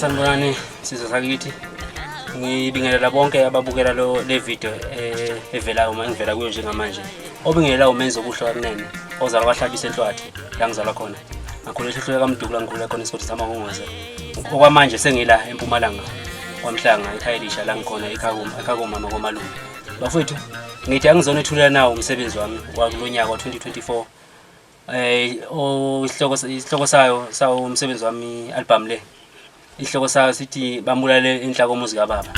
Sanibonani sizwe sakithi ngibingelela bonke ababukela le video evela uma ngivela kuyo njengamanje obingelela uMenzokuhle kunene ozalwa kwahlabisa enhlwathi la ngizalwa khona ngakhulela ehlwe kaMdukula ngikhuleka khona isikhathi samaNgongoze okwamanje sengila eMpumalanga kwaMhlanga eKhayilisha la ngikhona ekhaya mama komalume bafowethu ngithi angizona ethulela nawo umsebenzi wami wakulonyaka wa2024 isihloko sawo umsebenzi wami album le ihloko sayo sithi bambulale inhlako muzika baba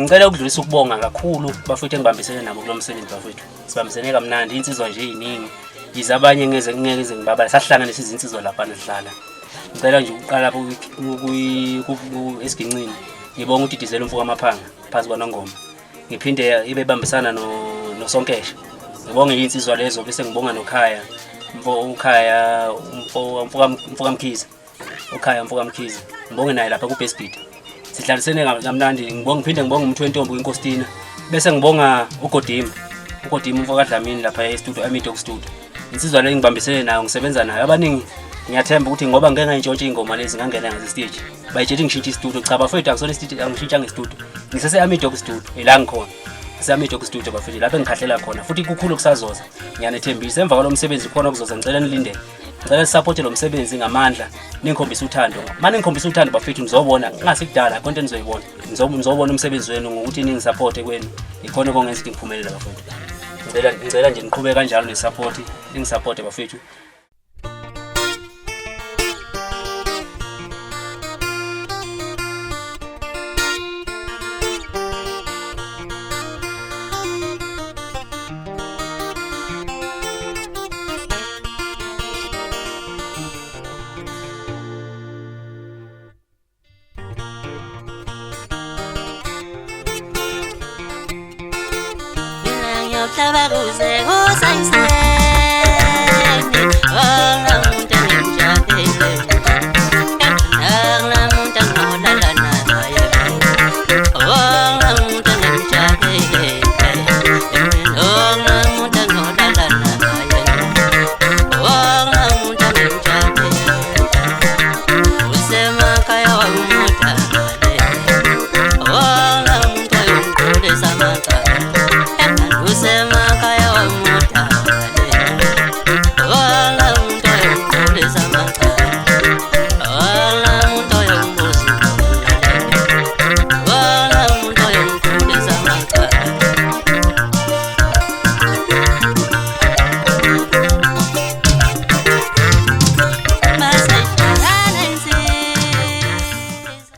ngicela ukudlulisa ukubonga kakhulu bafethu engibambisene nabo kulomsebenzi bafethu sibambisene kamnandi insizwa nje iningi yize abanye ngeke ngibabala sahlanganisa izinsizwa lapha nesidlala ngicela nje uqala lapho esiginqini ngibonga ukuthi dizela umfuka amaphanga phansi kwaNongoma ngiphinde ibe bambisana no Sonkesha ngibonga insizwa lezo bese ngibonga noKhaya umfuka Mkhize uKhaya umfuka Mkhize ngibonge naye lapha ku Best Beat sidlalisene kamnandi ngiphinde ngibonga umuntu wentombi kwinkostina bese ngibonga uGodima umfoka Dlamini lapha e-studio Amidok studio insizwa le ngibambisene nayo ngisebenza nayo abaningi ngiyathemba ukuthi ngoba ngeke ngayintshontshe ingoma lezi ngangena ngaze stage bayitshela ngishintshe i-studio cha bafethu akusona i-studio angishintsha nge-studio ngisese Amidok studio ela ngikhona Amidok studio bafethu lapha engikhahlela khona futhi kukhulu kusazoza ngiyanethembisa emva kwalomsebenzi khona kuzoza ngicela nilindele ngicela support lo msebenzi ngamandla ningikhombisa uthando manje ngikhombisa uthando bafethu nizobona ngasikudala konke nizoyibona nizobona umsebenzi wenu ngokuthi ningisupport kweni ikhona kongenza ukuthi ngiphumelele bafethu ngicela nje niqhubeke kanjalo nesupport ningisupport bafethu Tabaruze, oh,